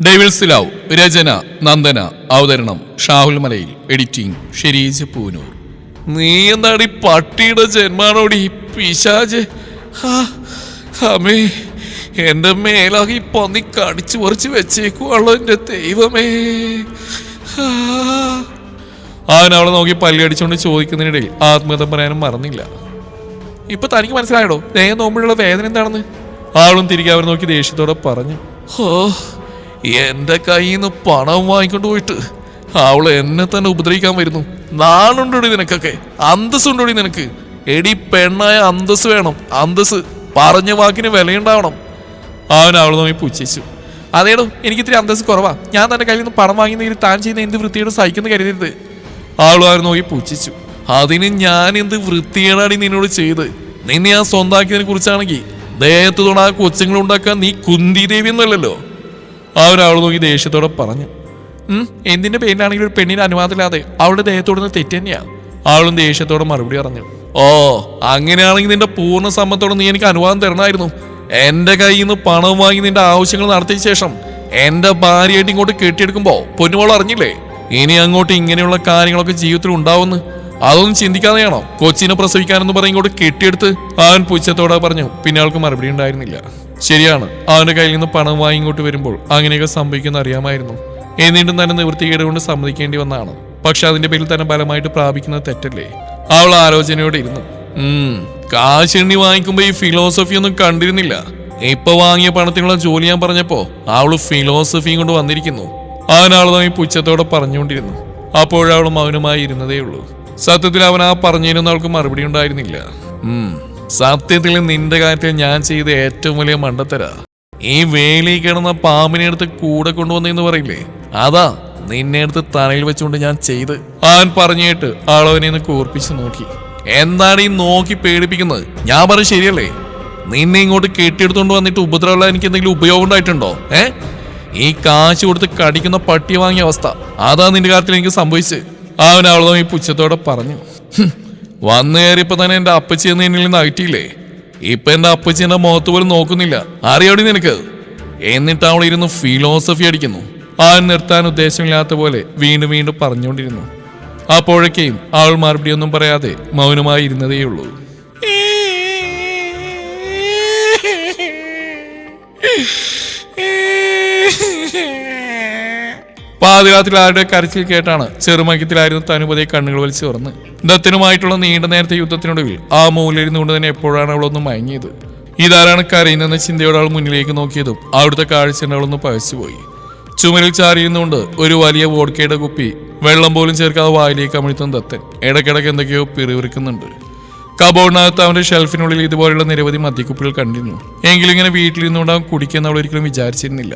ഡേവിൾസ് love, രചന നന്ദന, അവതരണം ഷാഹുൽ മലയിൽ, editing Shereej Poonoor. നീ എന്താടി പട്ടിയുടെ ജന്മാണോടി പിശാച്? അമ്മേ, എന്റെ മേലാകി പന്നി കടിച്ചു പറിച്ച് വെച്ചേക്കുവാണല്ലോ എന്റെ ദൈവമേ. അവൻ അവളെ നോക്കി പല്ലടിച്ചുകൊണ്ട് ചോദിക്കുന്നതിനിടയിൽ ആത്മഹത്യ പറയാനും മറന്നില്ല. ഇപ്പൊ തനിക്ക് മനസ്സിലായടോ ദേഹം നോക്കുമ്പോഴുള്ള വേദന എന്താണെന്ന്? ആളും തിരികെ അവർ നോക്കി ദേഷ്യത്തോടെ പറഞ്ഞു. എന്റെ കയ്യിൽ നിന്ന് പണം വാങ്ങിക്കൊണ്ട് പോയിട്ട് അവള് എന്നെ തന്നെ ഉപദ്രവിക്കാൻ വരുന്നു. നാണുണ്ടോടി നിനക്കൊക്കെ? അന്തസ്സുണ്ടോടി നിനക്ക്? എടി പെണ്ണായ അന്തസ് വേണം, അന്തസ്. പറഞ്ഞ വാക്കിന് വിലയുണ്ടാവണം. അവൻ അവളെ നോക്കി പുച്ഛിച്ചു. അതേടോ, എനിക്ക് ഇത്തിരി അന്തസ് കുറവാ. ഞാൻ തന്റെ കയ്യിൽ നിന്ന് പണം വാങ്ങുന്നതിൽ താൻ ചെയ്യുന്ന എന്ത് വൃത്തിയോട് സഹിക്കുന്നു കരുതരുത്. അവളും അവൻ നോക്കി പുച്ഛിച്ചു. അതിന് ഞാൻ എന്ത് വൃത്തിയേടാടി നിന്നോട് ചെയ്ത്? നിന്നെ ഞാൻ സ്വന്തമാക്കിയതിനെ കുറിച്ചാണെങ്കിൽ ദേഹത്ത് തൊടാ കൊച്ചുങ്ങളുണ്ടാക്കാൻ നീ കുന്തി ദേവി എന്നല്ലല്ലോ. അവൻ അവൾ നോക്കി ദേഷ്യത്തോടെ പറഞ്ഞു. എന്തിന്റെ പേരിലാണെങ്കിൽ ഒരു പെണ്ണിന് അനുവാദമില്ലാതെ അവളുടെ ദേഹത്തോടുന്ന തെറ്റ് തന്നെയാ. അവളും ദേഷ്യത്തോടെ മറുപടി പറഞ്ഞു. അങ്ങനെയാണെങ്കിൽ നിന്റെ പൂർണ്ണ സമ്മതത്തോടെ നീ എനിക്ക് അനുവാദം തരണമായിരുന്നു. എന്റെ കയ്യിൽ നിന്ന് പണം വാങ്ങി നിന്റെ ആവശ്യങ്ങൾ നടത്തിയ ശേഷം എന്റെ ഭാര്യയായിട്ട് ഇങ്ങോട്ട് കെട്ടിയെടുക്കുമ്പോ പൊന്നുമോൾ അറിഞ്ഞില്ലേ ഇനി അങ്ങോട്ട് ഇങ്ങനെയുള്ള കാര്യങ്ങളൊക്കെ ജീവിതത്തിൽ ഉണ്ടാവുമെന്ന്? അതൊന്നും ചിന്തിക്കാതെയാണോ കൊച്ചിനെ പ്രസവിക്കാനെന്ന് പറഞ്ഞ് ഇങ്ങോട്ട് കെട്ടിയെടുത്ത്? അവൻ പുച്ഛത്തോടെ പറഞ്ഞു. പിന്നെ അവൾക്ക് മറുപടി ഉണ്ടായിരുന്നില്ല. ശരിയാണ്, അവന്റെ കയ്യിൽ നിന്ന് പണം വാങ്ങി ഇങ്ങോട്ട് വരുമ്പോൾ അങ്ങനെയൊക്കെ സംഭവിക്കുന്ന അറിയാമായിരുന്നു. എന്നിട്ടും തന്നെ നിവൃത്തികേട് കൊണ്ട് സമ്മതിക്കേണ്ടി വന്നതാണ്. പക്ഷെ അതിന്റെ പേരിൽ തന്നെ ബലമായിട്ട് പ്രാപിക്കുന്നത് തെറ്റല്ലേ? അവൾ ആലോചനയോടെ ഇരുന്നു. കാശെണ്ണി വാങ്ങിക്കുമ്പോ ഈ ഫിലോസഫി ഒന്നും കണ്ടിരുന്നില്ല. ഇപ്പൊ വാങ്ങിയ പണത്തിനുള്ള ജോലി ഞാൻ പറഞ്ഞപ്പോ അവള് ഫിലോസഫിയും കൊണ്ട് വന്നിരിക്കുന്നു. അവൻ അവൾ നോക്കി പുച്ഛത്തോടെ പറഞ്ഞുകൊണ്ടിരുന്നു. അപ്പോഴവൾ മൗനമായി ഇരുന്നതേ ഉള്ളൂ. സത്യത്തിൽ അവൻ ആ പറഞ്ഞതിനൊന്നും അവൾക്ക് മറുപടി ഉണ്ടായിരുന്നില്ല. സത്യത്തിൽ നിന്റെ കാര്യത്തിൽ ഞാൻ ചെയ്ത ഏറ്റവും വലിയ മണ്ടത്തരാ ഈ വേലി കിടന്ന പാമ്പിനെ എടുത്ത് കൂടെ കൊണ്ടുവന്നെന്ന് പറയില്ലേ, അതാ നിന്നെ എടുത്ത് തലയിൽ വെച്ചുകൊണ്ട് ഞാൻ ചെയ്ത്. അവൻ പറഞ്ഞിട്ട് ആളവനെ കൂർപ്പിച്ചു നോക്കി. എന്താണ് ഈ നോക്കി പേടിപ്പിക്കുന്നത്? ഞാൻ പറഞ്ഞ ശരിയല്ലേ? നിന്നെ ഇങ്ങോട്ട് കെട്ടിയെടുത്തോണ്ട് വന്നിട്ട് ഉപദ്രവമുള്ള എനിക്ക് എന്തെങ്കിലും ഉപയോഗം ഉണ്ടായിട്ടുണ്ടോ? ഈ കാശ് കൊടുത്ത് കടിക്കുന്ന പട്ടി വാങ്ങിയ അവസ്ഥ അതാ നിന്റെ കാര്യത്തിൽ എനിക്ക് സംഭവിച്ച്. അവൻ അവളോ ഈ പുച്ഛത്തോടെ പറഞ്ഞു. വന്നു കയറിയപ്പോ തന്നെ എന്റെ അപ്പച്ചി എന്ന് എന്നിൽ നിന്ന് അകറ്റിയില്ലേ? ഇപ്പൊ എന്റെ അപ്പച്ചി എന്റെ മുഖത്ത് പോലും നോക്കുന്നില്ല, അറിയോടി നിനക്ക്? എന്നിട്ട് അവൾ ഇരുന്ന് ഫിലോസഫി അടിക്കുന്നു. അവൻ നിർത്താൻ ഉദ്ദേശമില്ലാത്ത പോലെ വീണ്ടും വീണ്ടും പറഞ്ഞുകൊണ്ടിരുന്നു. അപ്പോഴൊക്കെയും അവൾ മറുപടി ഒന്നും പറയാതെ മൗനമായി ഇരുന്നതേയുള്ളൂ. പാതിരാത്രി ആരുടെ കരച്ചിൽ കേട്ടാണ് ചെറുമയക്കത്തിലായിരുന്നു തനുപതിയെ കണ്ണുകൾ വലിച്ചു തുറന്ന്. ദത്തനുമായിട്ടുള്ള നീണ്ട നേരത്തെ യുദ്ധത്തിനൊടുവിൽ ആ മൂലയിരുന്നുകൊണ്ട് തന്നെ എപ്പോഴാണ് അവളൊന്ന് മയങ്ങിയത്? ഇതാരാണ് കരയുന്നെന്ന ചിന്തയോടെ അവൾ മുന്നിലേക്ക് നോക്കിയതും അവിടുത്തെ കാഴ്ച അവളൊന്ന് പഴച്ചുപോയി. ചുമരിൽ ചാരിയിരുന്നുകൊണ്ട് ഒരു വലിയ വോഡ്കയുടെ കുപ്പി വെള്ളം പോലും ചേർക്കാതെ വായിലേക്ക് അമിഴ്ത്തുന്ന ദത്തൻ ഇടയ്ക്കിടയ്ക്ക് എന്തൊക്കെയോ പിറിവിറുക്കുന്നുണ്ട്. കബോർഡിനകത്ത് അവന്റെ ഷെൽഫിനുള്ളിൽ ഇതുപോലുള്ള നിരവധി മദ്യക്കുപ്പികൾ കണ്ടിരുന്നു. എങ്കിലും ഇങ്ങനെ വീട്ടിലിരുന്നുകൊണ്ട് അവൻ കുടിക്കുന്ന അവൾ ഒരിക്കലും വിചാരിച്ചിരുന്നില്ല.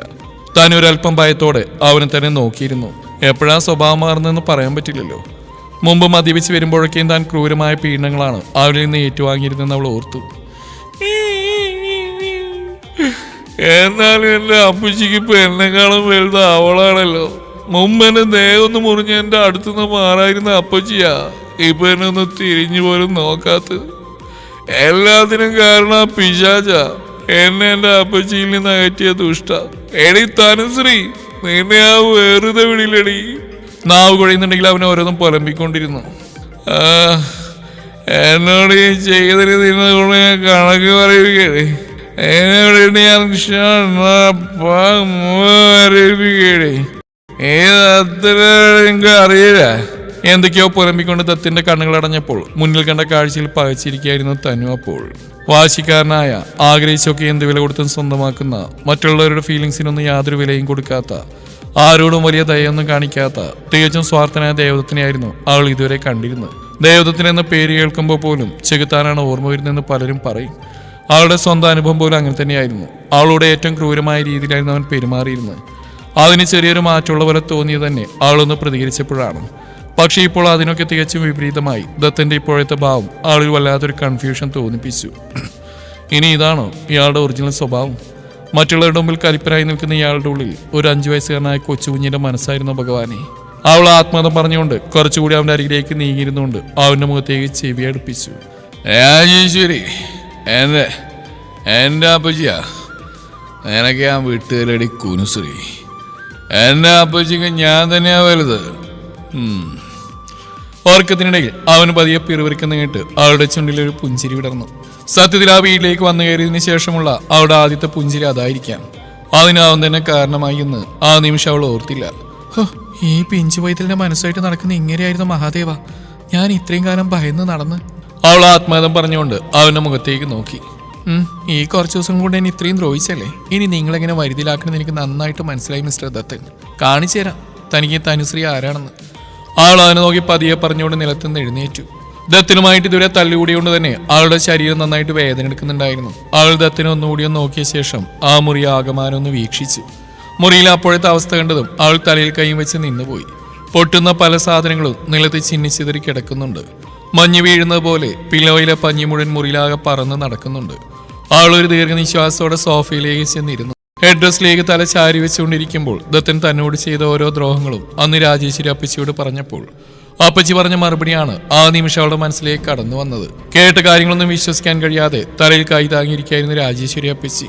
താൻ ഒരല്പം ഭയത്തോടെ അവനെ തന്നെ നോക്കിയിരുന്നു. എപ്പോഴാ സ്വഭാവം മാറുന്നതെന്ന് പറയാൻ പറ്റില്ലല്ലോ. മുമ്പ് മദ്യപിച്ച് വരുമ്പോഴൊക്കെയും താൻ ക്രൂരമായ പീഡനങ്ങളാണ് അവരിൽ നിന്ന് ഏറ്റുവാങ്ങിയിരുന്നെന്ന് അവൾ ഓർത്തു. എന്നാലും എന്റെ അപ്പച്ചിക്ക് ഇപ്പൊ എന്നെക്കാളും വലുത് അവളാണല്ലോ. മുമ്പ് എന്നെ ദേഹമൊന്ന് മുറിഞ്ഞ് എന്റെ അടുത്തുനിന്ന് മാറായിരുന്ന അപ്പച്ചിയാ ഇപ്പൊ എന്നെ ഒന്ന് തിരിഞ്ഞു പോലും നോക്കാത്തത്. എല്ലാത്തിനും കാരണം ആ പിശാചാ എന്നെ എന്റെ അപ്പച്ചിയിൽ നിന്ന് അകറ്റിയ ദുഷ്ട. എടി തനുശ്രീ, നിന്നെ ആ വെറുതെ വിടില്ലടി. നാവ് കുഴയുന്നുണ്ടെങ്കിൽ അവനെ ഓരോന്നും പുലമ്പിക്കൊണ്ടിരുന്നു. എന്നോട് ഈ ചെയ്തതിന് നിന്നതുകൊണ്ട് ഞാൻ കണക്ക് പറയുകയാണ്. എന്നോട് ഞാൻ അറിയിപ്പിക്കുകയാണ്. ഏതത്ര എനിക്ക് അറിയില്ല. എന്തൊക്കെയോ പുലമ്പിക്കൊണ്ട് ദത്തിന്റെ കണ്ണുകൾ അടഞ്ഞപ്പോൾ മുന്നിൽ കണ്ട കാഴ്ചയിൽ പകച്ചിരിക്കുകയായിരുന്നു തനു. അപ്പോൾ വാശിക്കാരനായ, ആഗ്രഹിച്ചൊക്കെ എന്ത് വില കൊടുത്തും സ്വന്തമാക്കുന്ന, മറ്റുള്ളവരുടെ ഫീലിങ്സിനൊന്നും യാതൊരു വിലയും കൊടുക്കാത്ത, ആരോടും വലിയ ദയൊന്നും കാണിക്കാത്ത തികച്ചും സ്വാർത്ഥനായ ദേവദത്തിനെയായിരുന്നു അവൾ ഇതുവരെ കണ്ടിരുന്നത്. ദേവദത്തിന് എന്ന പേര് കേൾക്കുമ്പോൾ പോലും ചെകുത്താനാണ് ഓർമ്മ വരുന്നതെന്ന് പലരും പറയും. അവളുടെ സ്വന്തം അനുഭവം പോലും അങ്ങനെ തന്നെയായിരുന്നു. അവളോട് ഏറ്റവും ക്രൂരമായ രീതിയിലായിരുന്നു അവൻ പെരുമാറിയിരുന്നത്. അതിന് ചെറിയൊരു മാറ്റമുള്ള പോലെ തോന്നിയത് തന്നെ അവളൊന്ന് പ്രതികരിച്ചപ്പോഴാണ്. പക്ഷേ ഇപ്പോൾ അതിനൊക്കെ തികച്ചും വിപരീതമായി ദത്തന്റെ ഇപ്പോഴത്തെ ഭാവം ആളിൽ വല്ലാത്തൊരു കൺഫ്യൂഷൻ തോന്നിപ്പിച്ചു. ഇനി ഇതാണോ ഇയാളുടെ ഒറിജിനൽ സ്വഭാവം? മറ്റുള്ളവരുടെ മുമ്പിൽ കലിപ്പരായി നിൽക്കുന്ന ഇയാളുടെ ഉള്ളിൽ ഒരു 5 വയസ്സുകാരനായ കൊച്ചുകുഞ്ഞിന്റെ മനസ്സായിരുന്നു ഭഗവാനെ. അവൾ ആത്മഹത്യം പറഞ്ഞുകൊണ്ട് കുറച്ചുകൂടി അവന്റെ അരികിലേക്ക് നീങ്ങിയിരുന്നുകൊണ്ട് അവന്റെ മുഖത്തേക്ക് ചെവി അടുപ്പിച്ചു. രാജേശ്വരി, എന്റെ അപ്പച്ചിയാ, നിനക്ക് ഞാൻ വിട്ടുകലടി കുനുശ്രീ. എന്നെ അപ്പച്ചിക്ക് ഞാൻ തന്നെയാ വലുത്. ഓർക്കത്തിനിടയിൽ അവന് പതിയെ പിറുവിറുക്കുന്ന കേട്ട് അവളുടെ ചുണ്ടിലൊരു പുഞ്ചിരി വിടർന്നു. സത്യത്തിൽ ആ വീട്ടിലേക്ക് വന്നു കയറിയതിനു ശേഷമുള്ള അവളുടെ ആദ്യത്തെ പുഞ്ചിരി അതായിരിക്കാം. അതിനാവൻ തന്നെ കാരണമായി എന്ന് ആ നിമിഷം അവൾ ഓർത്തില്ല. ഈ പിഞ്ചു പൈതലിന്റെ മനസ്സായിട്ട് നടക്കുന്ന ഇങ്ങനെയായിരുന്നു മഹാദേവ, ഞാൻ ഇത്രയും കാലം ഭയന്ന് നടന്ന്. അവൾ ആത്മഹതം പറഞ്ഞുകൊണ്ട് അവന്റെ മുഖത്തേക്ക് നോക്കി. ഈ കുറച്ച് ദിവസം കൊണ്ട് എന്നെ ഇത്രയും ദ്രോഹിച്ചല്ലേ, ഇനി നിങ്ങളെങ്ങനെ വരുതിയിലാക്കണമെന്ന് എനിക്ക് നന്നായിട്ട് മനസ്സിലായി മിസ്റ്റർ ദത്തൻ. കാണിച്ചു തരാം തനിക്ക് തനുശ്രീ ആരാണെന്ന്. അവൾ അവനെ നോക്കി പതിയെ പറഞ്ഞുകൊണ്ട് നിലത്തുനിന്ന് എഴുന്നേറ്റു. ദത്തനുമായിട്ട് ഇതുവരെ തല്ലുകൂടിയോണ്ട് തന്നെ അവളുടെ ശരീരം നന്നായിട്ട് വേദന എടുക്കുന്നുണ്ടായിരുന്നു. അവൾ ദത്തനെ ഒന്നുകൂടി നോക്കിയ ശേഷം ആ മുറി ആകമാനം ഒന്ന് വീക്ഷിച്ചു. മുറിയിൽ അപ്പോഴത്തെ അവസ്ഥ കണ്ടതും അവൾ തലയിൽ കൈയും വെച്ച് നിന്നുപോയി. പൊട്ടുന്ന പല സാധനങ്ങളും നിലത്ത് ചിന്നിച്ചിതറി കിടക്കുന്നുണ്ട്. മഞ്ഞ് വീഴുന്നത് പോലെ പിലോയിലെ പഞ്ഞി മുഴുവൻ മുറിയിലാകെ പറന്ന് നടക്കുന്നുണ്ട്. അവൾ ഒരു ദീർഘനിശ്വാസത്തോടെ സോഫയിലേക്ക് ചെന്നിരുന്നു. ഹെഡ് ഡ്രസ്സിലേക്ക് തല ചാരി വെച്ചുകൊണ്ടിരിക്കുമ്പോൾ ദത്തൻ തന്നോട് ചെയ്ത ഓരോ ദ്രോഹങ്ങളും അന്ന് രാജേശ്വരി അപ്പച്ചിയോട് പറഞ്ഞപ്പോൾ അപ്പച്ചി പറഞ്ഞ മറുപടിയാണ് ആ നിമിഷം അവളുടെ മനസ്സിലേക്ക് കടന്നു വന്നത്. കേട്ട കാര്യങ്ങളൊന്നും വിശ്വസിക്കാൻ കഴിയാതെ തലയിൽ കൈ താങ്ങിയിരിക്കായിരുന്നു രാജേശ്വരി അപ്പച്ചി.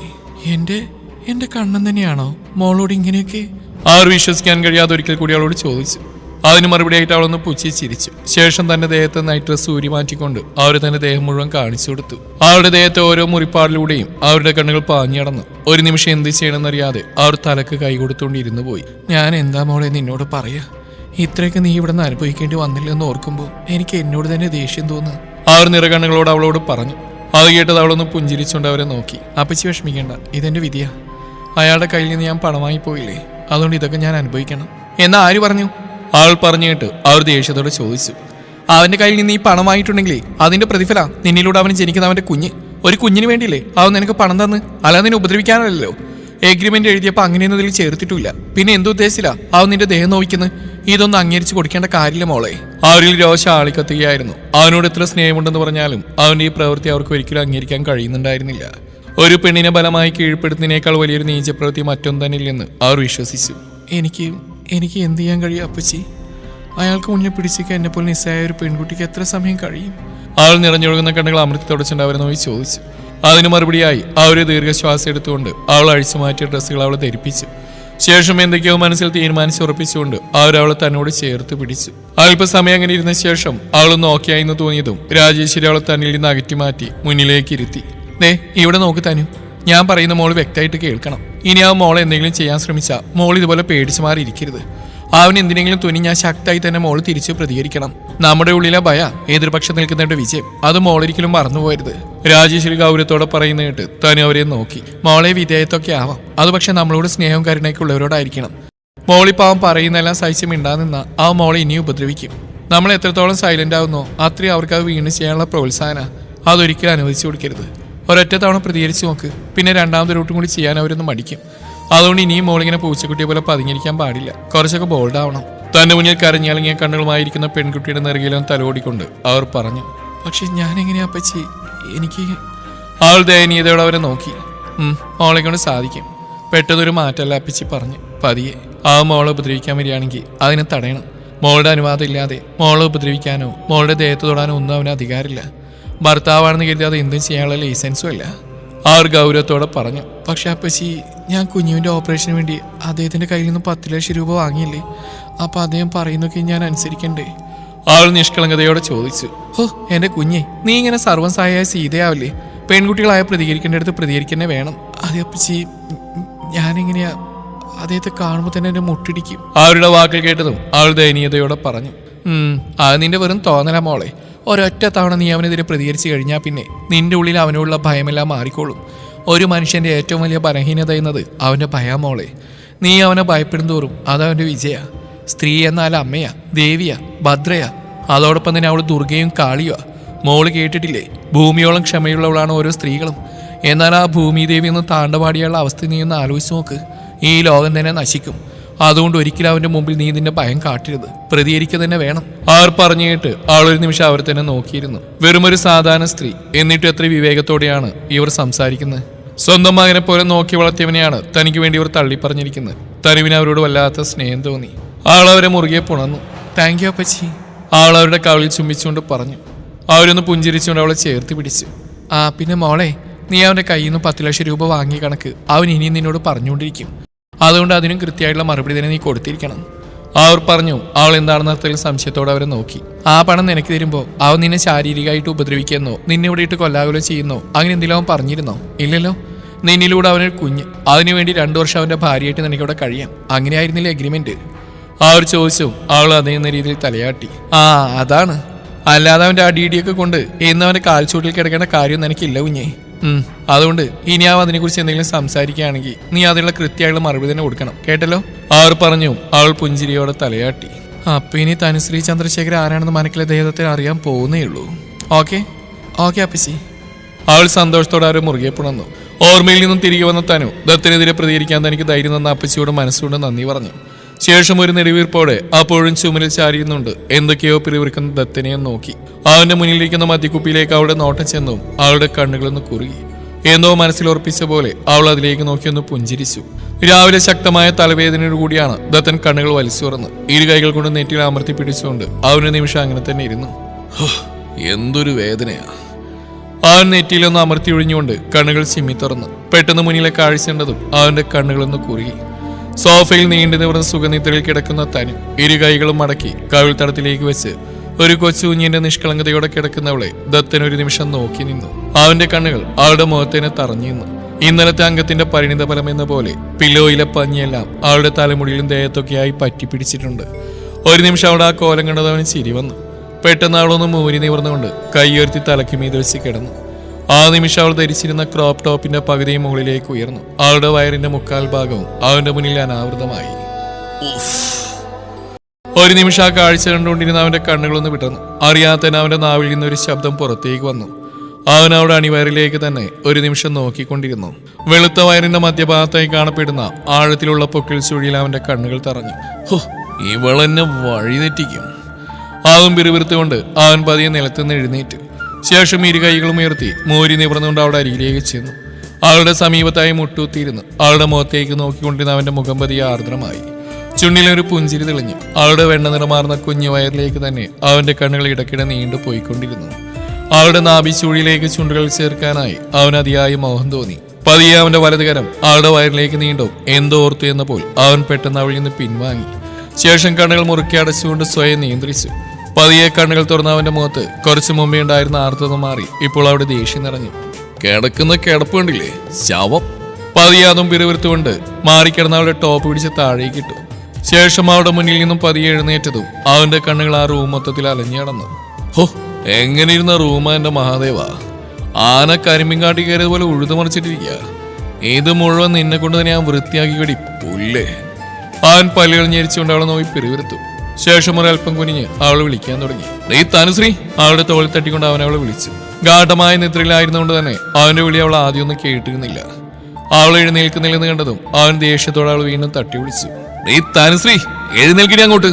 എന്റെ കണ്ണൻ തന്നെയാണോ മോളോട് ഇങ്ങനെയൊക്കെ? ആർ വിശ്വസിക്കാൻ കഴിയാതെ ഒരിക്കൽ കൂടി അവളോട് ചോദിച്ചു. അതിന് മറുപടിയായിട്ട് അവളൊന്ന് പുച്ഛിച്ചിരിച്ചു. ശേഷം തന്റെ ദേഹത്തെ നൈറ്റ് ഡ്രസ് ഊരി മാറ്റിക്കൊണ്ട് അവർ തന്റെ ദേഹം മുഴുവൻ കാണിച്ചു കൊടുത്തു. അവരുടെ ദേഹത്തെ ഓരോ മുറിപ്പാടിലൂടെയും അവരുടെ കണ്ണുകൾ പാഞ്ഞടന്നു. ഒരു നിമിഷം എന്ത് ചെയ്യണമെന്നറിയാതെ അവർ തലക്ക് കൈ കൊടുത്തുകൊണ്ടിരുന്നു പോയി. ഞാൻ എന്താ മോളെ നിന്നോട് പറയാ, ഇത്രയൊക്കെ നീ ഇവിടെ നിന്ന് അനുഭവിക്കേണ്ടി വന്നില്ലെന്ന് ഓർക്കുമ്പോൾ എനിക്ക് എന്നോട് തന്നെ ദേഷ്യം തോന്നുന്നു. അവർ നിറകണ്ണുകളോട് അവളോട് പറഞ്ഞു. അത് കേട്ടത് അവളൊന്ന് പുഞ്ചിരിച്ചുകൊണ്ട് അവരെ നോക്കി. അപ്പച്ചി വിഷമിക്കേണ്ട, ഇതെന്റെ വിധിയാ. അയാളുടെ കയ്യിൽ നിന്ന് ഞാൻ പണമായി പോയില്ലേ, അതുകൊണ്ട് ഇതൊക്കെ ഞാൻ അനുഭവിക്കണം. എന്നാ ആര് പറഞ്ഞു? അവൾ പറഞ്ഞു കേട്ട് അവർ ദേഷ്യത്തോടെ ചോദിച്ചു. അവന്റെ കയ്യിൽ നിന്ന് ഈ പണമായിട്ടുണ്ടെങ്കിലേ അതിന്റെ പ്രതിഫല നിന്നിലൂടെ അവന് ജനിക്കുന്ന അവന്റെ കുഞ്ഞ്. ഒരു കുഞ്ഞിന് വേണ്ടിയില്ലേ അവൻ നിനക്ക് പണം തന്ന്, അല്ലാതെ നിന്നെ ഉപദ്രവിക്കാനല്ലോ. എഗ്രിമെന്റ് എഴുതിയപ്പോൾ അങ്ങനെയൊന്നും ഇതിൽ ചേർത്തിട്ടില്ല. പിന്നെ എന്തുദ്ദേശിച്ചില്ല അവൻ നിന്റെ ദേഹം നോവിക്കുന്നത്? ഇതൊന്നും അംഗീകരിച്ചു കൊടുക്കേണ്ട കാര്യമില്ല മോളെ. അവരിൽ രോഷം ആളിക്കത്തുകയായിരുന്നു. അവനോട് എത്ര സ്നേഹമുണ്ടെന്ന് പറഞ്ഞാലും അവന്റെ ഈ പ്രവൃത്തി അവർക്ക് ഒരിക്കലും അംഗീകരിക്കാൻ കഴിയുന്നുണ്ടായിരുന്നില്ല. ഒരു പെണ്ണിനെ ബലമായി കീഴ്പ്പെടുത്തുന്നതിനേക്കാൾ വലിയൊരു നീചപ്രവൃത്തി മറ്റൊന്നും തന്നെ ഇല്ലെന്ന് അവർ വിശ്വസിച്ചു. എനിക്ക് എന്ത് ചെയ്യാൻ കഴിയും അപ്പച്ചി? അയാൾക്ക് മുന്നിൽ പിടിച്ചിരിക്കാൻ എന്നെ പോലെ നിസ്സായ ഒരു പെൺകുട്ടിക്ക് എത്ര സമയം കഴിയും? അവൾ നിറഞ്ഞൊഴുകുന്ന കണ്ണുകൾ അമൃത്തി തുടച്ചുകൊണ്ട് അവരെ നോക്കി ചോദിച്ചു. അതിന് മറുപടിയായി അവർ ദീർഘശ്വാസം എടുത്തുകൊണ്ട് അവൾ അഴിച്ചു മാറ്റിയ ഡ്രസ്സുകൾ അവളെ ധരിപ്പിച്ചു. ശേഷം എന്തൊക്കെയോ മനസ്സിൽ തീരുമാനിച്ചുറപ്പിച്ചുകൊണ്ട് അവളെ തന്നോട് ചേർത്ത് പിടിച്ചു. അല്പസമയം അങ്ങനെ ഇരുന്ന ശേഷം അവളൊന്ന് ഓക്കെയായി എന്ന് തോന്നിയതും രാജേശ്വരി അവളെ തന്നിൽ നിന്ന് അകറ്റി മാറ്റി മുന്നിലേക്ക് ഇരുത്തി. ഇവിടെ നോക്ക് തനു, ഞാൻ പറയുന്ന മോള് വ്യക്തമായിട്ട് കേൾക്കണം. ഇനി ആ മോളെ എന്തെങ്കിലും ചെയ്യാൻ ശ്രമിച്ചാൽ മോൾ ഇതുപോലെ പേടിച്ചു മാറിയിരിക്കരുത്. അവൻ എന്തിനെങ്കിലും തുനി ഞാൻ ശക്തമായി തന്നെ മോള് തിരിച്ചു പ്രതികരിക്കണം. നമ്മുടെ ഉള്ളിലെ ഭയ എതിർപക്ഷം നിൽക്കുന്നവരുടെ വിജയം അത് മോളൊരിക്കലും മറന്നുപോകരുത്. രാജേശ്വരി ഗൗരവത്തോടെ പറയുന്ന കേട്ട് തനു അവരെ നോക്കി. മോളെ വിധേയത്തൊക്കെ ആവാം, അത് പക്ഷെ നമ്മളോട് സ്നേഹവും കരുണയൊക്കെ ഉള്ളവരോടായിരിക്കണം. മോളിപ്പാവൻ പറയുന്നെല്ലാം സഹിച്ച് മിണ്ടാനിന്ന ആ മോളെ ഇനിയും ഉപദ്രവിക്കും. നമ്മൾ എത്രത്തോളം സൈലന്റ് ആവുന്നോ അത്രയും അവർക്ക് അത് വീണ് ചെയ്യാനുള്ള പ്രോത്സാഹന അതൊരിക്കലും അനുവദിച്ചു കൊടുക്കരുത്. ഒരൊറ്റ തവണ പ്രതികരിച്ചു നോക്ക്, പിന്നെ രണ്ടാമത്തെ റൂട്ടും കൂടി ചെയ്യാൻ അവരൊന്നും മടിക്കും. അതുകൊണ്ട് ഇനിയും മോളിങ്ങനെ പൂച്ചക്കുട്ടിയെ പോലെ പതുങ്ങിയിരിക്കാൻ പാടില്ല, കുറച്ചൊക്കെ ബോൾഡ് ആവണം. തന്റെ മുന്നിൽ കരഞ്ഞിറങ്ങിയ കണ്ണുകളുമായിരിക്കുന്ന പെൺകുട്ടിയുടെ നെറുകയിലും തലോടിക്കൊണ്ട് അവർ പറഞ്ഞു. പക്ഷെ ഞാൻ എങ്ങനെയാ അപ്പച്ചി, എനിക്ക്... അവൾ ദയനീയതയോടെ അവരെ നോക്കി. മോളെ കൊണ്ട് സാധിക്കും. പെട്ടെന്നൊരു മാറ്റമല്ല അപ്പച്ചി പറഞ്ഞു പതിയെ. ആ മോളെ ഉപദ്രവിക്കാൻ വരികയാണെങ്കിൽ അതിനെ തടയണം. മോളുടെ അനുവാദം ഇല്ലാതെ മോളെ ഉപദ്രവിക്കാനോ മോളുടെ ദേഹത്ത് തൊടാനോ ഒന്നും അവന് അധികാരമില്ല. ഭർത്താവാണെന്ന് കരുതി അത് എന്തും ചെയ്യാനുള്ള ലൈസൻസും അല്ല. അവർ ഗൗരവത്തോടെ പറഞ്ഞു. പക്ഷെ അപ്പച്ചി, ഞാൻ കുഞ്ഞുവിൻ്റെ ഓപ്പറേഷന് വേണ്ടി അദ്ദേഹത്തിൻ്റെ കയ്യിൽ നിന്ന് 10 ലക്ഷം രൂപ വാങ്ങിയില്ലേ, അപ്പം അദ്ദേഹം പറയുന്നൊക്കെ ഞാൻ അനുസരിക്കണ്ടേ? അവൾ നിഷ്കളങ്കതയോടെ ചോദിച്ചു. എൻ്റെ കുഞ്ഞെ, നീ ഇങ്ങനെ സർവ്വസായ സീതയാവില്ലേ? പെൺകുട്ടികളായ പ്രതികരിക്കേണ്ടടുത്ത് പ്രതികരിക്കന്നെ വേണം. അതെ അപ്പച്ചി, ഞാനെങ്ങനെയാ അദ്ദേഹത്തെ കാണുമ്പോൾ തന്നെ എന്നെ മുട്ടിടിക്കും. അവരുടെ വാക്കുകൾ കേട്ടതും അവൾ ദയനീയതയോടെ പറഞ്ഞു. അത് നിന്റെ വെറും തോന്നല മോളെ. ഒരൊറ്റ തവണ നീ അവനെതിരെ പ്രതികരിച്ചു കഴിഞ്ഞാൽ പിന്നെ നിന്റെ ഉള്ളിൽ അവനോടുള്ള ഭയമെല്ലാം മാറിക്കോളും. ഒരു മനുഷ്യന്റെ ഏറ്റവും വലിയ ബലഹീനത എന്നത് അവന്റെ ഭയം മോളെ. നീ അവനെ ഭയപ്പെടും തോറും അതവന്റെ വിജയ. സ്ത്രീ എന്നാൽ അമ്മയാ, ദേവിയാ, ഭദ്രയാ, അതോടൊപ്പം തന്നെ അവൾ ദുർഗയും കാളിയുവാ. മോള് കേട്ടിട്ടില്ലേ, ഭൂമിയോളം ക്ഷമയുള്ളവളാണ് ഓരോ സ്ത്രീകളും. എന്നാൽ ആ ഭൂമിദേവി ഒന്ന് താണ്ടപാടിയുള്ള അവസ്ഥ നീ ഒന്ന് ആലോചിച്ച് നോക്ക്. ഈ ലോകം തന്നെ നശിക്കും. അതുകൊണ്ട് ഒരിക്കലും അവന്റെ മുമ്പിൽ നീ നിന്റെ ഭയം കാട്ടരുത്, പ്രതികരിക്കുക തന്നെ വേണം. അവർ പറഞ്ഞു കേട്ട് അവളൊരു നിമിഷം അവർ തന്നെ നോക്കിയിരുന്നു. വെറുമൊരു സാധാരണ സ്ത്രീ, എന്നിട്ട് എത്ര വിവേകത്തോടെയാണ് ഇവർ സംസാരിക്കുന്നത്. സ്വന്തം മകനെ പോലെ നോക്കി വളർത്തിയവനെയാണ് തനിക്ക് വേണ്ടി ഇവർ തള്ളി പറഞ്ഞിരിക്കുന്നത്. തനുവിന് അവരോട് വല്ലാത്ത സ്നേഹം തോന്നി. അവളവരെ മുറുകെ പുണർന്നു. താങ്ക് യു അപ്പച്ചി, അവളവരുടെ കവിളിൽ ചുംബിച്ചുകൊണ്ട് പറഞ്ഞു. അവരൊന്ന് പുഞ്ചിരിച്ചുകൊണ്ട് അവളെ ചേർത്ത് പിടിച്ചു. പിന്നെ മോളെ, നീ അവന്റെ കയ്യിൽ നിന്ന് 10 ലക്ഷം രൂപ വാങ്ങിയ കണക്ക് അവൻ ഇനിയും നിന്നോട് പറഞ്ഞുകൊണ്ടിരിക്കും. അതുകൊണ്ട് അതിനും കൃത്യമായിട്ടുള്ള മറുപടി തന്നെ നീ കൊടുത്തിരിക്കണം. അവർ പറഞ്ഞു. അവൾ എന്താണെന്ന അർത്ഥത്തിൽ സംശയത്തോടെ അവരെ നോക്കി. ആ പണം നിനക്ക് തരുമ്പോൾ അവൻ നിന്നെ ശാരീരികമായിട്ട് ഉപദ്രവിക്കുന്നോ, നിന്നെ ഇവിടെ ഇട്ട് കൊല്ലാകുലോ ചെയ്യുന്നോ, അങ്ങനെ എന്തെങ്കിലും അവൻ പറഞ്ഞിരുന്നോ? ഇല്ലല്ലോ. നിന്നിലൂടെ അവനൊരു കുഞ്ഞ്, അതിനുവേണ്ടി 2 വർഷം അവന്റെ ഭാര്യയായിട്ട് നിനക്കിവിടെ കഴിയാം, അങ്ങനെയായിരുന്നില്ല എഗ്രിമെന്റ്? അവർ ചോദിച്ചു. അവൾ അതേന്ന രീതിയിൽ തലയാട്ടി. ആ അതാണ്, അല്ലാതെ അവന്റെ അടിയിടിയൊക്കെ കൊണ്ട് എന്ന് അവന്റെ കാൽച്ചൂട്ടിൽ കിടക്കേണ്ട കാര്യമൊന്നും എനിക്കില്ല കുഞ്ഞേ. അതുകൊണ്ട് ഇനി അവൻ അതിനെക്കുറിച്ച് എന്തെങ്കിലും സംസാരിക്കുകയാണെങ്കിൽ നീ അതിനുള്ള കൃത്യമായുള്ള മറുപടി തന്നെ കൊടുക്കണം, കേട്ടല്ലോ? അവർ പറഞ്ഞു. അവൾ പുഞ്ചിരിയോടെ തലയാട്ടി. അപ്പൊ ഇനി തനുശ്രീ ചന്ദ്രശേഖർ ആരാണെന്ന് മനക്കിലെ ദേഹത്തെ അറിയാൻ പോകുന്നേ ഉള്ളൂ. ഓക്കെ ഓക്കെ അപ്പച്ചി. അവൾ സന്തോഷത്തോടെ അവരെ മുറുകെ പുണർന്നു. ഓർമ്മയിൽ നിന്നും തിരികെ വന്ന തനു ദത്തിനെതിരെ പ്രതികരിക്കാൻ തനിക്ക് ധൈര്യം തന്ന അപ്പച്ചിയോട് മനസ്സുകൊണ്ട് നന്ദി പറഞ്ഞു. ശേഷം ഒരു നെടുവീർപ്പോടെ അപ്പോഴും ചുമലിൽ ചാരിയുന്നുണ്ട് എന്തൊക്കെയോ പിറിവിറുക്കുന്ന ദത്തിനെ നോക്കി. അവന്റെ മുന്നിലിരിക്കുന്ന മദ്യക്കുപ്പിയിലേക്ക് അവളുടെ നോട്ടം ചെന്നും അവളുടെ കണ്ണുകളൊന്ന് കുറുകി. എന്തോ മനസ്സിൽ ഉറപ്പിച്ച പോലെ അവൾ അതിലേക്ക് നോക്കിയൊന്ന് പുഞ്ചിരിച്ചു. രാവിലെ ശക്തമായ തലവേദനയോട് കൂടിയാണ് ദത്തൻ കണ്ണുകൾ വലിച്ചു തുറന്ന് 2 കൈകൾ കൊണ്ട് നെറ്റിൽ അമർത്തി പിടിച്ചുകൊണ്ട് അവന് നിമിഷം അങ്ങനെ തന്നെ ഇരുന്നു. എന്തൊരു വേദനയാ! അവൻ നെറ്റിയിലൊന്ന് അമർത്തി ഒഴിഞ്ഞുകൊണ്ട് കണ്ണുകൾ ചിമ്മി തുറന്നു. പെട്ടെന്ന് മുന്നിലെ കാഴ്ചണ്ടതും അവന്റെ കണ്ണുകളൊന്ന് കുറുകി. സോഫയിൽ നീണ്ടു നിവർന്ന സുഖനിദ്രയിൽ കിടക്കുന്ന തനു 2 കൈകളും മടക്കി കവിൾ തടത്തിലേക്ക് വെച്ച് ഒരു കൊച്ചു കുഞ്ഞിന്റെ നിഷ്കളങ്കതയോടെ കിടക്കുന്നവളെ ദത്തൻ ഒരു നിമിഷം നോക്കി നിന്നു. അവന്റെ കണ്ണുകൾ അവളുടെ മുഖത്തേനെ തറഞ്ഞു നിന്നു. ഇന്നലത്തെ അംഗത്തിന്റെ പരിണിത ഫലം എന്ന പോലെ പില്ലോയിലെ പഞ്ഞിയെല്ലാം അവളുടെ തലമുടിയിലും ദേഹത്തൊക്കെയായി പറ്റിപ്പിടിച്ചിട്ടുണ്ട്. ഒരു നിമിഷം അവിടെ ആ കോലം കണ്ടത് അവന് ചിരി വന്നു. പെട്ടെന്ന് അവളൊന്ന് മൂരി നിവർന്നുകൊണ്ട് കൈയുയർത്തി തലയ്ക്ക് മീതെ വെച്ച് കിടന്നു. ആ നിമിഷം അവൾ ധരിച്ചിരുന്ന ക്രോപ്പ് ടോപ്പിന്റെ പകുതിയും മുകളിലേക്ക് ഉയർന്നു. അവളുടെ വയറിന്റെ 3/4 ഭാഗവും അവന്റെ മുന്നിൽ അനാവൃതമായി. ഒരു നിമിഷം ആ കാഴ്ച കണ്ടുകൊണ്ടിരുന്ന അവന്റെ കണ്ണുകളൊന്ന് വിട്ടന്നു. അറിയാതെ അവന്റെ നാവിൽ നിന്നൊരു ശബ്ദം പുറത്തേക്ക് വന്നു. അവൻ അവിടെ അണിവയറിലേക്ക് തന്നെ ഒരു നിമിഷം നോക്കിക്കൊണ്ടിരുന്നു. വെളുത്ത വയറിന്റെ മധ്യഭാഗത്തായി കാണപ്പെടുന്ന ആഴത്തിലുള്ള പൊക്കിൾ ചുഴിയിൽ അവന്റെ കണ്ണുകൾ തറഞ്ഞു. ഇവളെന്നെ വഴിതെറ്റിക്കും. അവൻ പിറുപിറുത്തുകൊണ്ട് അവൻ പതിയെ നിലത്തുനിന്ന് എഴുന്നേറ്റ്. ശേഷം 2 കൈകളും ഉയർത്തി മൂരി നിവർന്നുകൊണ്ട് അവളുടെ അരികിലേക്ക് ചെന്നു. അവളുടെ സമീപത്തായി മുട്ടൂത്തിയിരുന്നു. അവളുടെ മുഖത്തേക്ക് നോക്കിക്കൊണ്ടിരുന്ന അവന്റെ മുഖം പതിയെ ആർദ്രമായി. ചുണ്ടിലൊരു പുഞ്ചിരി തെളിഞ്ഞു. അവളുടെ വെണ്ണ നിറമാർന്ന കുഞ്ഞു വയറിലേക്ക് തന്നെ അവന്റെ കണ്ണുകൾ ഇടയ്ക്കിടെ നീണ്ടു പോയിക്കൊണ്ടിരുന്നു. അവളുടെ നാഭിച്ചൂഴിയിലേക്ക് ചുണ്ടുകൾ ചേർക്കാനായി അവൻ അതിയായി മോഹം തോന്നി. പതിയെ അവന്റെ വലതുകരം അവളുടെ വയറിലേക്ക് നീണ്ടും എന്തോ ഓർത്തു എന്ന പോൽ അവൻ പെട്ടെന്ന് അവളിൽ നിന്ന് പിൻവാങ്ങി. ശേഷം കണ്ണുകൾ മുറുക്കി അടച്ചുകൊണ്ട് സ്വയം നിയന്ത്രിച്ചു. പതിയെ കണ്ണുകൾ തുറന്ന അവന്റെ മുഖത്ത് കുറച്ചു മുമ്പേ ഉണ്ടായിരുന്ന ആർദ്രത മാറി ഇപ്പോൾ അവിടെ ദേഷ്യം നിറഞ്ഞു. കിടക്കുന്ന കിടപ്പ് കണ്ടില്ലേ, ശവം! പതിയെ അതും പിറുവിറുത്തുകൊണ്ട് മാറിക്കിടന്ന അവളുടെ ടോപ്പ് പിടിച്ച് താഴേക്ക് ഇട്ടു. ശേഷം അവളുടെ മുന്നിൽ നിന്നും പതിയെ എഴുന്നേറ്റതും അവന്റെ കണ്ണുകൾ ആ റൂം മൊത്തത്തിൽ അലഞ്ഞു നടന്നു. ഹോ, എങ്ങനെ ഇരുന്ന റൂമാ എന്റെ മഹാദേവ! ആന കരിമ്പിൻകാട്ടി കയറിയതുപോലെ ഉഴുതുമറിച്ചിട്ടിരിക്കുക. ഇത് മുഴുവൻ നിന്നെ കൊണ്ട് തന്നെ ഞാൻ വൃത്തിയാക്കി കടി പുല്ലേ. അവൻ പല്ലുകൾ ഞെരിച്ചുകൊണ്ട് അവളെ നോക്കി പിറുവിറുത്തു. ശേഷം ഒരൽപ്പം കുനിഞ്ഞ് അവൾ വിളിക്കാൻ തുടങ്ങി. നീ തനുശ്രീ! അവളുടെ തോളിൽ തട്ടിക്കൊണ്ട് അവൻ അവളെ വിളിച്ചു. ഗാഠമായ നിദ്രയിലായിരുന്നുകൊണ്ട് തന്നെ അവന്റെ വിളി അവൾ ആദ്യമൊന്നും കേട്ടിരുന്നില്ല. അവൾ എഴുന്നേൽക്കുന്നില്ലെന്ന് കണ്ടതും അവൻ ദേഷ്യത്തോടെ അവൾ വീണ്ടും തട്ടി വിളിച്ചു. നീ തനുശ്രീ, എഴുന്നേൽക്കടി അങ്ങോട്ട്!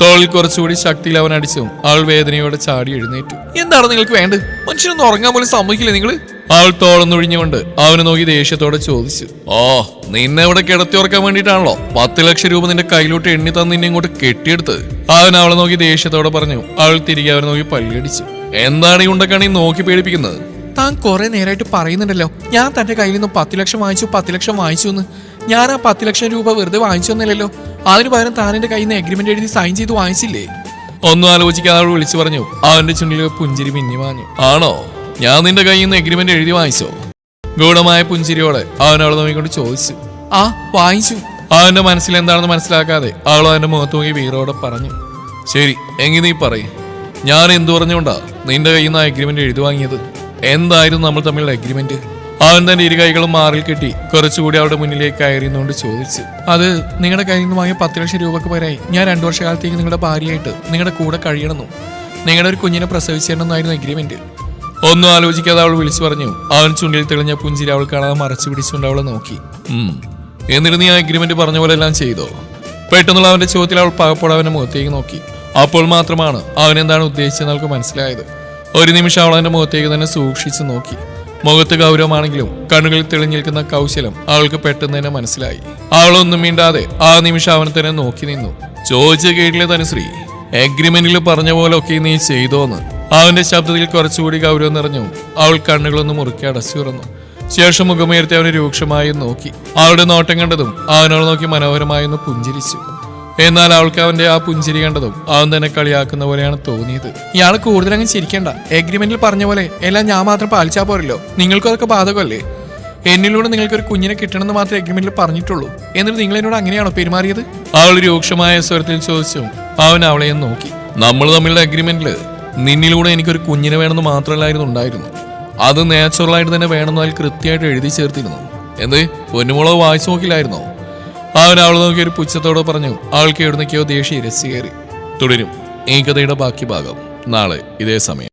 തോളിൽ കുറച്ചുകൂടി ശക്തിയിൽ അവൻ അടിച്ചു. അവൾ വേദനയോടെ ചാടി എഴുന്നേറ്റു. എന്താണ് നിങ്ങൾക്ക് വേണ്ടത്? മനുഷ്യനൊന്നും ഉറങ്ങാൻ പോലും സമ്മതിക്കില്ലേ നിങ്ങൾ? അവൾ തോളൊന്നൊഴിഞ്ഞുകൊണ്ട് അവനെ നോക്കി ദേഷ്യത്തോടെ ചോദിച്ചു. ഓ, നിന്നെ ഇവിടെ കിടത്തി ഉറക്കാൻ വേണ്ടിയിട്ടാണല്ലോ 10 ലക്ഷം രൂപ നിന്റെ കയ്യിലോട്ട് എണ്ണി തന്ന് നിന്നെ ഇങ്ങോട്ട് കെട്ടിയെടുത്തത്. അവൻ അവളെ നോക്കി ദേഷ്യത്തോടെ പറഞ്ഞു. അവൾ തിരികെ അവനെ നോക്കി പല്ലിയടിച്ചു. എന്താണ് ഈ ഉണ്ടക്കണി നോക്കി പേടിപ്പിക്കുന്നത്? താൻ കുറെ നേരമായിട്ട് പറയുന്നുണ്ടല്ലോ ഞാൻ തന്റെ കയ്യിൽ നിന്ന് 10 ലക്ഷം വാങ്ങിച്ചു 10 ലക്ഷം വാങ്ങിച്ചു എന്ന്. ഞാൻ ആ 10 ലക്ഷം രൂപ വെറുതെ വാങ്ങിച്ചൊന്നുമില്ലല്ലോ. അതിന് പകരം താൻ എന്റെ കയ്യിൽ നിന്ന് എഗ്രിമെന്റ് എഴുതി സൈൻ ചെയ്ത് വാങ്ങിച്ചില്ലേ? ഒന്നും ആലോചിക്കാതെ അവൾ വിളിച്ചു പറഞ്ഞു. അവന്റെ ചുണ്ടിൽ പുഞ്ചിരി മിന്നി മാഞ്ഞു. ആണോ, ഞാൻ നിന്റെ കയ്യിൽ നിന്ന് എഗ്രിമെന്റ് എഴുതി വാങ്ങിച്ചോ? ഗൂഢമായ പുഞ്ചിരിയോടെ അവൻ അവളെ നോക്കിക്കൊണ്ട് ചോദിച്ചു. ആ, വാങ്ങിച്ചു. അവന്റെ മനസ്സിൽ എന്താണെന്ന് മനസ്സിലാക്കാതെ അവൾ അവന്റെ മുഖത്ത് നോക്കി വീറോടെ പറഞ്ഞു. ശരി, എങ്കിൽ നീ പറയും, ഞാൻ എന്തു പറഞ്ഞുകൊണ്ടാ നിന്റെ കയ്യിൽ നിന്ന് എഗ്രിമെന്റ് എഴുതി വാങ്ങിയത്? എന്തായിരുന്നു നമ്മൾ തമ്മിലുള്ള എഗ്രിമെന്റ്? അവൻ തന്റെ 2 കൈകളും മാറിൽ കെട്ടി കുറച്ചുകൂടി അവളുടെ മുന്നിലേക്ക് കയറിയുന്നോണ്ട് ചോദിച്ചു. അത് നിങ്ങളുടെ കയ്യിൽ നിന്ന് വാങ്ങിയ 10 ലക്ഷം രൂപക്ക് പകരമായി ഞാൻ 2 വർഷകാലത്തേക്ക് നിങ്ങളുടെ ഭാര്യയായിട്ട് നിങ്ങളുടെ കൂടെ കഴിയണമെന്നും നിങ്ങളുടെ ഒരു കുഞ്ഞിനെ പ്രസവിച്ചിരണമെന്നായിരുന്നു എഗ്രിമെന്റ്. ഒന്നും ആലോചിക്കാതെ അവൾ വിളിച്ചു പറഞ്ഞു. അവൻ ചുണ്ടിൽ തെളിഞ്ഞ പുഞ്ചിരി അവൾ കാണാതെ മറച്ചു പിടിച്ചുകൊണ്ട് അവളെ നോക്കി. എന്നിട്ട് നീ ആ എഗ്രിമെന്റ് പറഞ്ഞ പോലെ എല്ലാം ചെയ്തോ? പെട്ടെന്നുള്ള അവന്റെ ചോദ്യത്തിൽ അവൾ പകപ്പോടെ അവന്റെ മുഖത്തേക്ക് നോക്കി. അപ്പോൾ മാത്രമാണ് അവൻ എന്താണ് ഉദ്ദേശിച്ചതെന്ന് അവൾക്ക് മനസ്സിലായത്. ഒരു നിമിഷം അവൾ അവന്റെ മുഖത്തേക്ക് തന്നെ സൂക്ഷിച്ചു നോക്കി. മുഖത്ത് ഗൗരവമാണെങ്കിലും കണ്ണുകളിൽ തെളിഞ്ഞു നിൽക്കുന്ന കൗശലം അവൾക്ക് പെട്ടെന്ന് തന്നെ മനസ്സിലായി. അവളൊന്നും മിണ്ടാതെ ആ നിമിഷം അവനെ തന്നെ നോക്കി നിന്നു. ചോദിച്ച കേട്ടില്ലേ തനുശ്രീ, എഗ്രിമെന്റിൽ പറഞ്ഞ പോലെ ഒക്കെ നീ ചെയ്തോന്ന്? അവന്റെ ശബ്ദത്തിൽ കുറച്ചുകൂടി ഗൗരവം നിറഞ്ഞു. അവൾ കണ്ണുകളൊന്ന് മുറുക്കി അടച്ചു തുറന്നു. ശേഷം മുഖമുയർത്തി അവനെ രൂക്ഷമായി നോക്കി. അവളുടെ നോട്ടം കണ്ടതും അവനവൾ നോക്കി മനോഹരമായി ഒന്ന് പുഞ്ചിരിച്ചു. എന്നാൽ അവൾക്ക് അവന്റെ ആ പുഞ്ചിരി കണ്ടതും അവൻ തന്നെ കളിയാക്കുന്ന പോലെയാണ് തോന്നിയത്. ഇയാൾ കൂടുതലങ്ങ് ചിരിക്കേണ്ട. എഗ്രിമെന്റിൽ പറഞ്ഞ പോലെ എല്ലാം ഞാൻ മാത്രം പാലിച്ചാൽ പോരല്ലോ. നിങ്ങൾക്കും അതൊക്കെ ബാധകമല്ലേ? എന്നിലൂടെ നിങ്ങൾക്കൊരു കുഞ്ഞിനെ കിട്ടണമെന്ന് മാത്രമേ എഗ്രിമെന്റിൽ പറഞ്ഞിട്ടുള്ളൂ. എന്നിട്ട് നിങ്ങൾ എന്നോട് അങ്ങനെയാണോ പെരുമാറിയത്? അവൾ രൂക്ഷമായ സ്വരത്തിൽ ചോദിച്ചു. അവൻ അവളെ നോക്കി. നമ്മൾ തമ്മിലുള്ള അഗ്രിമെന്റിൽ നിന്നിലൂടെ എനിക്കൊരു കുഞ്ഞിനെ വേണമെന്ന് മാത്രമല്ലായിരുന്നു ഉണ്ടായിരുന്നു. അത് നാച്ചുറലായിട്ട് തന്നെ വേണമെന്ന് അതിൽ കൃത്യമായിട്ട് എഴുതി ചേർത്തിരുന്നു. എന്ത് പൊന്നുമോളോ വായിച്ചു നോക്കില്ലായിരുന്നോ? അവൻ അവളെ നോക്കി ഒരു പുച്ഛത്തോടെ പറഞ്ഞു. അവൾക്ക് എവിടുന്നൊക്കെയോ ദേഷ്യം ഇരച്ചു കയറി. തുടരും ഈ കഥയുടെ ബാക്കി ഭാഗം നാളെ ഇതേ സമയം.